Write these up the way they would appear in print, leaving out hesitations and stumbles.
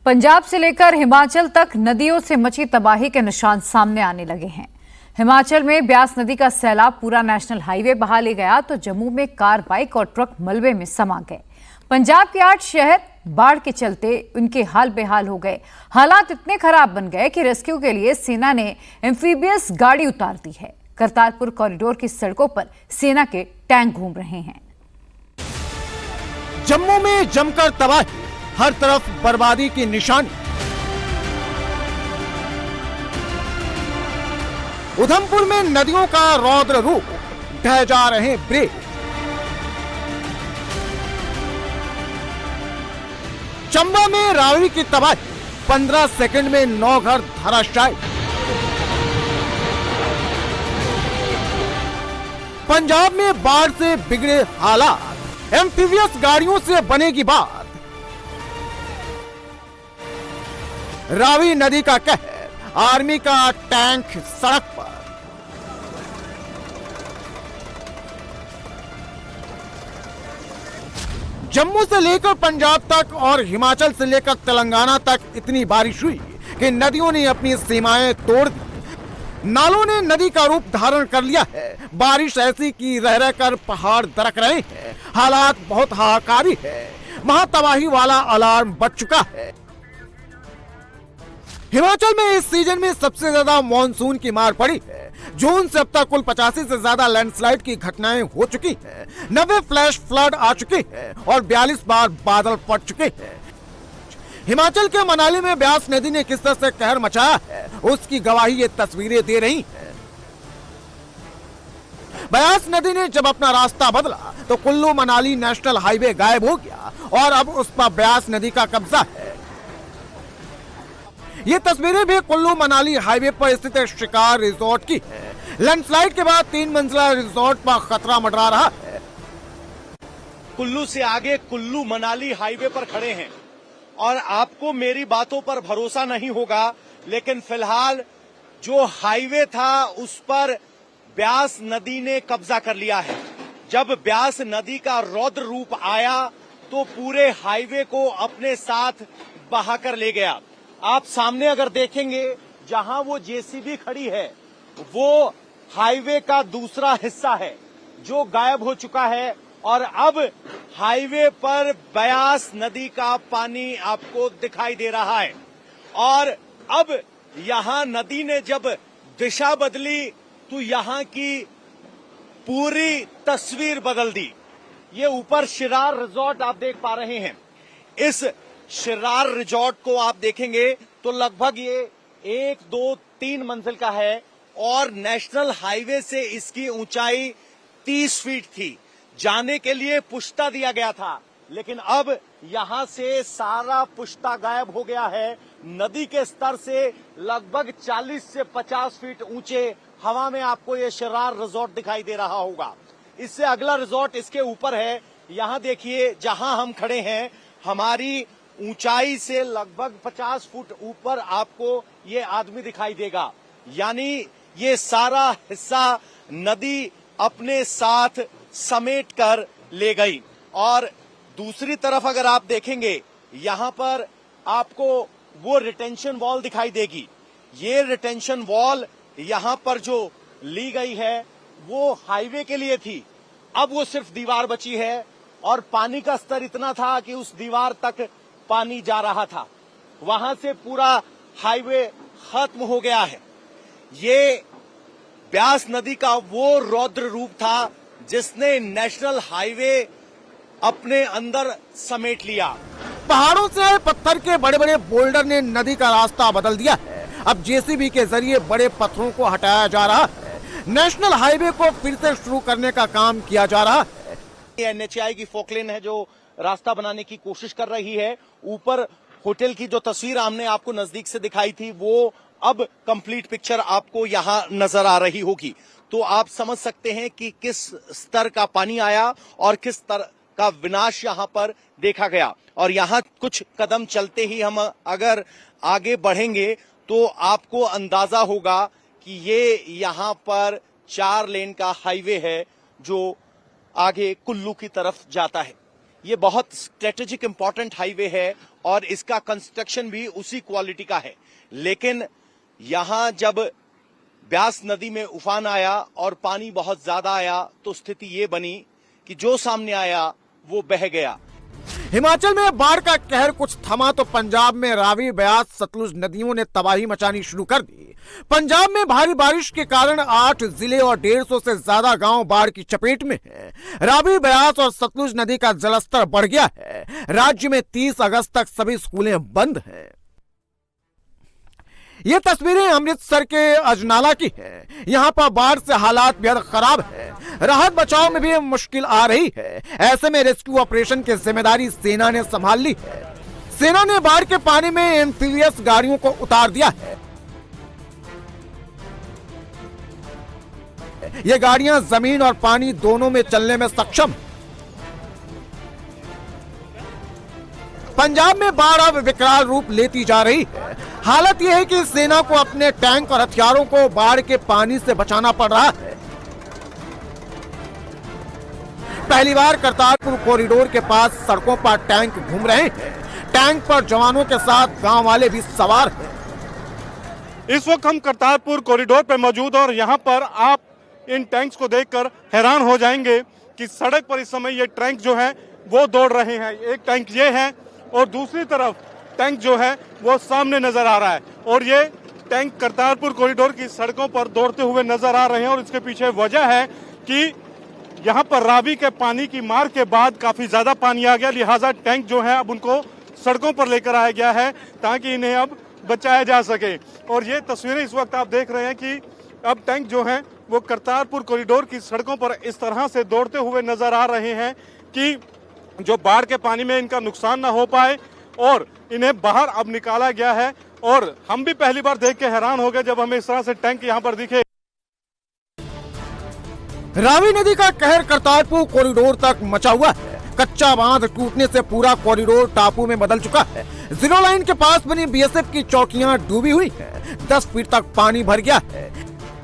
पंजाब से लेकर हिमाचल तक नदियों से मची तबाही के निशान सामने आने लगे हैं। हिमाचल में ब्यास नदी का सैलाब पूरा नेशनल हाईवे बहा ले गया तो जम्मू में कार, बाइक और ट्रक मलबे में समा गए। पंजाब के 8 शहर बाढ़ के चलते उनके हाल बेहाल हो गए। हालात इतने खराब बन गए कि रेस्क्यू के लिए सेना ने एम्फीबियस गाड़ी उतार दी है। करतारपुर कॉरिडोर की सड़कों पर सेना के टैंक घूम रहे हैं। जम्मू में जमकर तबाही, हर तरफ बर्बादी की निशानी। उधमपुर में नदियों का रौद्र रूप, ढह जा रहे ब्रिज। चंबा में रावी की तबाही, 15 सेकंड में 9 घर धराशायी। पंजाब में बाढ़ से बिगड़े हालात, एम्फीबियस गाड़ियों से बनेगी बात। रावी नदी का कहर, आर्मी का टैंक सड़क पर। जम्मू से लेकर पंजाब तक और हिमाचल से लेकर तेलंगाना तक इतनी बारिश हुई कि नदियों ने अपनी सीमाएं तोड़ दी। नालों ने नदी का रूप धारण कर लिया है। बारिश ऐसी कि रह रहकर पहाड़ दरक रहे हैं। हालात बहुत हाहाकारी है। महातबाही वाला अलार्म बज चुका है। हिमाचल में इस सीजन में सबसे ज्यादा मॉनसून की मार पड़ी है। जून से अब तक कुल 85 से ज्यादा लैंडस्लाइड की घटनाएं हो चुकी हैं। 90 फ्लैश फ्लड आ चुके हैं और 42 बार बादल फट चुके हैं। हिमाचल के मनाली में ब्यास नदी ने किस तरह से कहर मचाया है, उसकी गवाही ये तस्वीरें दे रही हैं। ब्यास नदी ने जब अपना रास्ता बदला तो कुल्लू मनाली नेशनल हाईवे गायब हो गया और अब उस पर ब्यास नदी का कब्जा है। ये तस्वीरें भी कुल्लू मनाली हाईवे पर स्थित शिकार रिजॉर्ट की है। लैंडस्लाइड के बाद 3 मंजिला रिजॉर्ट पर खतरा मंडरा रहा है। कुल्लू से आगे कुल्लू मनाली हाईवे पर खड़े हैं और आपको मेरी बातों पर भरोसा नहीं होगा, लेकिन फिलहाल जो हाईवे था उस पर ब्यास नदी ने कब्जा कर लिया है। जब ब्यास नदी का रौद्र रूप आया तो पूरे हाईवे को अपने साथ बहाकर ले गया। आप सामने अगर देखेंगे, जहां वो जेसीबी खड़ी है वो हाईवे का दूसरा हिस्सा है जो गायब हो चुका है और अब हाईवे पर ब्यास नदी का पानी आपको दिखाई दे रहा है। और अब यहां नदी ने जब दिशा बदली तो यहां की पूरी तस्वीर बदल दी। ये ऊपर शिरार रिजॉर्ट आप देख पा रहे हैं। इस शिरार रिजॉर्ट को आप देखेंगे तो लगभग ये 1, 2, 3 मंजिल का है और नेशनल हाईवे से इसकी ऊंचाई 30 फीट थी। जाने के लिए पुश्ता दिया गया था, लेकिन अब यहां से सारा पुश्ता गायब हो गया है। नदी के स्तर से लगभग 40 से 50 फीट ऊंचे हवा में आपको ये शिरार रिजॉर्ट दिखाई दे रहा होगा। इससे अगला रिजॉर्ट इसके ऊपर है। यहां देखिए, जहां हम खड़े हैं, हमारी ऊंचाई से लगभग 50 फुट ऊपर आपको ये आदमी दिखाई देगा। यानी ये सारा हिस्सा नदी अपने साथ समेट कर ले गई। और दूसरी तरफ अगर आप देखेंगे, यहां पर आपको वो रिटेंशन वॉल दिखाई देगी। ये रिटेंशन वॉल यहां पर जो ली गई है वो हाईवे के लिए थी। अब वो सिर्फ दीवार बची है और पानी का स्तर इतना था कि उस दीवार तक पानी जा रहा था। वहां से पूरा हाईवे खत्म हो गया है। ये ब्यास नदी का वो रौद्र रूप था जिसने नेशनल हाईवे अपने अंदर समेट लिया। पहाड़ों से आए पत्थर के बड़े बड़े बोल्डर ने नदी का रास्ता बदल दिया है। अब जेसीबी के जरिए बड़े पत्थरों को हटाया जा रहा है। नेशनल हाईवे को फिर से शुरू करने का काम किया जा रहा है। एनएचएआई की फोकलेन है जो रास्ता बनाने की कोशिश कर रही है। ऊपर होटल की जो तस्वीर हमने आपको नजदीक से दिखाई थी वो अब कंप्लीट पिक्चर आपको यहां नजर आ रही होगी। तो आप समझ सकते हैं कि किस स्तर का पानी आया और किस तरह का विनाश यहां पर देखा गया। और यहां कुछ कदम चलते ही हम अगर आगे बढ़ेंगे तो आपको अंदाजा होगा कि ये यहां पर 4 लेन का हाईवे है जो आगे कुल्लू की तरफ जाता है। ये बहुत स्ट्रेटेजिक इंपॉर्टेंट हाईवे है और इसका कंस्ट्रक्शन भी उसी क्वालिटी का है। लेकिन यहां जब ब्यास नदी में उफान आया और पानी बहुत ज्यादा आया तो स्थिति ये बनी कि जो सामने आया वो बह गया। हिमाचल में बाढ़ का कहर कुछ थमा तो पंजाब में रावी, ब्यास, सतलुज नदियों ने तबाही मचानी शुरू कर दी। पंजाब में भारी बारिश के कारण 8 जिले और 150 से ज्यादा गांव बाढ़ की चपेट में हैं। रावी, ब्यास और सतलुज नदी का जलस्तर बढ़ गया है। राज्य में 30 अगस्त तक सभी स्कूलें बंद हैं। ये तस्वीरें अमृतसर के अजनाला की हैं। यहाँ पर बाढ़ से हालात बेहद खराब है। राहत बचाव में भी मुश्किल आ रही है। ऐसे में रेस्क्यू ऑपरेशन की जिम्मेदारी सेना ने संभाल ली है। सेना ने बाढ़ के पानी में एम्फीबियस गाड़ियों को उतार दिया है। ये गाड़ियां जमीन और पानी दोनों में चलने में सक्षम। पंजाब में बाढ़ अब विकराल रूप लेती जा रही है। हालत यह है कि सेना को अपने टैंक और हथियारों को बाढ़ के पानी से बचाना पड़ रहा है। पहली बार करतारपुर कॉरिडोर के पास सड़कों पर टैंक घूम रहे हैं। टैंक पर जवानों के साथ गांव वाले भी सवार हैं। इस वक्त हम करतारपुर कॉरिडोर पर मौजूद और यहाँ पर आप इन टैंक्स को देखकर हैरान हो जाएंगे कि सड़क पर इस समय ये टैंक जो है वो दौड़ रहे हैं। एक टैंक ये है और दूसरी तरफ टैंक जो है वो सामने नजर आ रहा है और ये टैंक करतारपुर कॉरिडोर की सड़कों पर दौड़ते हुए नजर आ रहे हैं। और इसके पीछे वजह है कि यहाँ पर रावी के पानी की मार के बाद काफी ज्यादा पानी आ गया, लिहाजा टैंक जो है अब उनको सड़कों पर लेकर आया गया है ताकि इन्हें अब बचाया जा सके। और ये तस्वीरें इस वक्त आप देख रहे हैं कि अब टैंक जो है वो करतारपुर कॉरिडोर की सड़कों पर इस तरह से दौड़ते हुए नजर आ रहे हैं कि जो बाढ़ के पानी में इनका नुकसान ना हो पाए और इन्हें बाहर अब निकाला गया है। और हम भी पहली बार देख के हैरान हो गए जब हमें इस तरह से टैंक यहाँ पर दिखे। रावी नदी का कहर करतारपुर कॉरिडोर तक मचा हुआ है। कच्चा बांध टूटने से पूरा कॉरिडोर टापू में बदल चुका है। जीरो लाइन के पास बनी बीएसएफ की चौकियां डूबी हुई हैं। 10 फीट तक पानी भर गया है।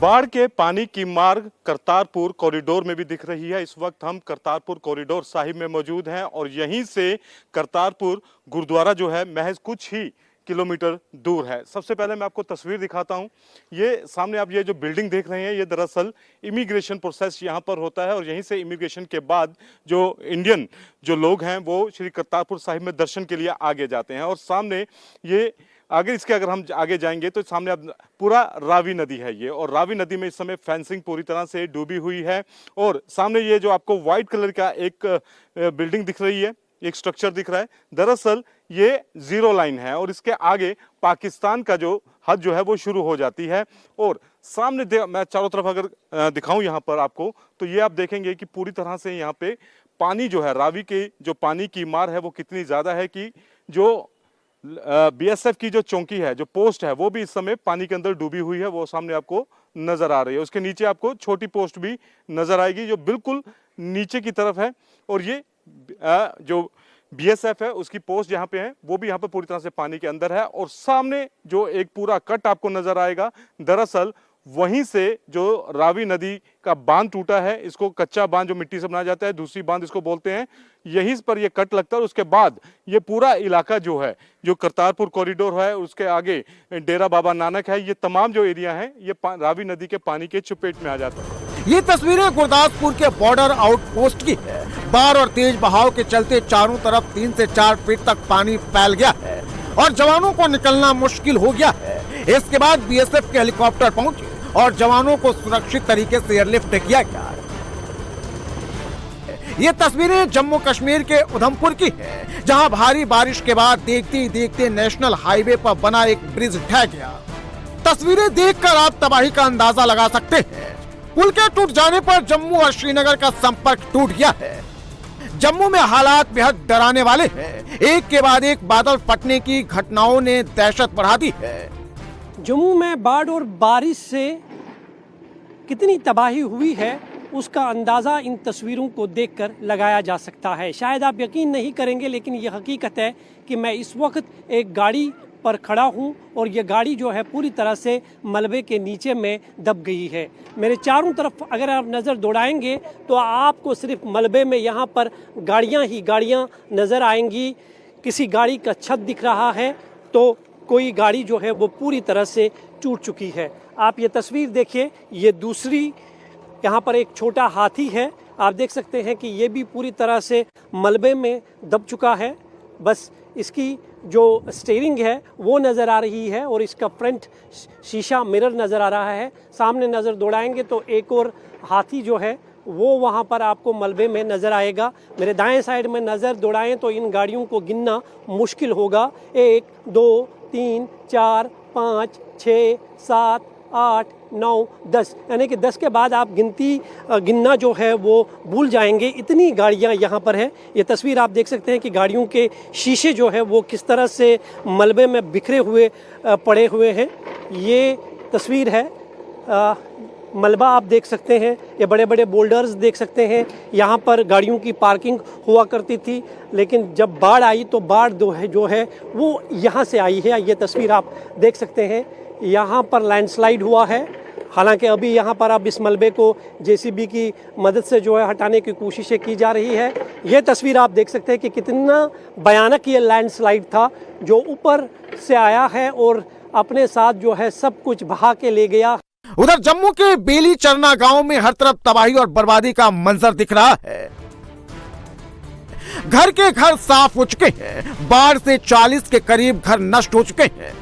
बाढ़ के पानी की मार करतारपुर कॉरिडोर में भी दिख रही है। इस वक्त हम करतारपुर कॉरिडोर साहिब में मौजूद हैं और यहीं से करतारपुर गुरुद्वारा जो है महज कुछ ही किलोमीटर दूर है। सबसे पहले मैं आपको तस्वीर दिखाता हूं। ये सामने आप ये जो बिल्डिंग देख रहे हैं ये दरअसल इमिग्रेशन प्रोसेस यहाँ पर होता है और यहीं से इमिग्रेशन के बाद जो इंडियन जो लोग हैं वो श्री करतारपुर साहिब में दर्शन के लिए आगे जाते हैं। और सामने ये आगे इसके अगर हम आगे जाएंगे तो सामने अब पूरा रावी नदी है ये, और रावी नदी में इस समय फेंसिंग पूरी तरह से डूबी हुई है। और सामने ये जो आपको व्हाइट कलर का एक बिल्डिंग दिख रही है, एक स्ट्रक्चर दिख रहा है, दरअसल ये जीरो लाइन है और इसके आगे पाकिस्तान का जो हद जो है वो शुरू हो जाती है। और सामने मैं चारों तरफ अगर दिखाऊं यहाँ पर आपको तो ये आप देखेंगे कि पूरी तरह से यहाँ पे पानी जो है, रावी के जो पानी की मार है वो कितनी ज्यादा है कि जो बीएसएफ की जो चौकी है, जो पोस्ट है, वो भी इस समय पानी के अंदर डूबी हुई है। वो सामने आपको नजर आ रही है। उसके नीचे आपको छोटी पोस्ट भी नजर आएगी जो बिल्कुल नीचे की तरफ है। और ये जो बीएसएफ है उसकी पोस्ट यहाँ पे है वो भी यहाँ पे पूरी तरह से पानी के अंदर है। और सामने जो एक पूरा कट आपको नजर आएगा, दरअसल वहीं से जो रावी नदी का बांध टूटा है, इसको कच्चा बांध जो मिट्टी से बनाया जाता है, दूसरी बांध इसको बोलते हैं, यहीं पर ये कट लगता है। उसके बाद ये पूरा इलाका जो है, जो करतारपुर कॉरिडोर है, उसके आगे डेरा बाबा नानक है, ये तमाम जो एरिया है ये रावी नदी के पानी के चपेट में आ जाता है। ये तस्वीरें गुरदासपुर के बॉर्डर आउटपोस्ट की है। बाढ़ और तेज बहाव के चलते चारों तरफ 3 से 4 फीट तक पानी फैल गया है और जवानों को निकलना मुश्किल हो गया है। इसके बाद बीएसएफ के हेलीकॉप्टर पहुंचे और जवानों को सुरक्षित तरीके से एयरलिफ्ट किया गया। ये तस्वीरें जम्मू कश्मीर के उधमपुर की है, जहां भारी बारिश के बाद देखते ही देखते नेशनल हाईवे पर बना एक ब्रिज ढह गया। तस्वीरें देखकर आप तबाही का अंदाजा लगा सकते हैं। पुल के टूट जाने पर जम्मू और श्रीनगर का संपर्क टूट गया है। जम्मू में हालात बेहद डराने वाले हैं। एक के बाद एक बादल फटने की घटनाओं ने दहशत बढ़ा दी है। जम्मू में बाढ़ और बारिश से कितनी तबाही हुई है उसका अंदाज़ा इन तस्वीरों को देखकर लगाया जा सकता है। शायद आप यकीन नहीं करेंगे लेकिन यह हकीकत है कि मैं इस वक्त एक गाड़ी पर खड़ा हूं और ये गाड़ी जो है पूरी तरह से मलबे के नीचे में दब गई है। मेरे चारों तरफ अगर आप नज़र दौड़ाएंगे तो आपको सिर्फ मलबे में यहाँ पर गाड़ियाँ ही गाड़ियाँ नज़र आएंगी। किसी गाड़ी का छत दिख रहा है तो कोई गाड़ी जो है वो पूरी तरह से टूट चुकी है। आप ये तस्वीर देखिए, ये दूसरी, यहाँ पर एक छोटा हाथी है, आप देख सकते हैं कि ये भी पूरी तरह से मलबे में दब चुका है। बस इसकी जो स्टीयरिंग है वो नज़र आ रही है और इसका फ्रंट शीशा मिरर नज़र आ रहा है। सामने नज़र दौड़ाएंगे तो एक और हाथी जो है वो वहाँ पर आपको मलबे में नज़र आएगा। मेरे दाएं साइड में नज़र दौड़ाएं तो इन गाड़ियों को गिनना मुश्किल होगा। 1 2 3 4 5 6 7 8 9 10, यानी कि 10 के बाद आप गिनना जो है वो भूल जाएंगे, इतनी गाड़ियां यहाँ पर है। ये तस्वीर आप देख सकते हैं कि गाड़ियों के शीशे जो है वो किस तरह से मलबे में बिखरे हुए पड़े हुए हैं। ये तस्वीर है, मलबा आप देख सकते हैं, ये बड़े बड़े बोल्डर्स देख सकते हैं। यहाँ पर गाड़ियों की पार्किंग हुआ करती थी, लेकिन जब बाढ़ आई तो बाढ़ जो है वो यहाँ से आई है। ये तस्वीर आप देख सकते हैं, यहाँ पर लैंडस्लाइड हुआ है। हालांकि अभी यहाँ पर अब इस मलबे को जेसीबी की मदद से जो है हटाने की कोशिशें की जा रही है। ये तस्वीर आप देख सकते हैं कि कितना भयानक ये लैंडस्लाइड था जो ऊपर से आया है और अपने साथ जो है सब कुछ बहा के ले गया। उधर जम्मू के बेली चरना गांव में हर तरफ तबाही और बर्बादी का मंजर दिख रहा है। घर के घर साफ हो चुके हैं, बाढ़ से 40 के करीब घर नष्ट हो चुके हैं।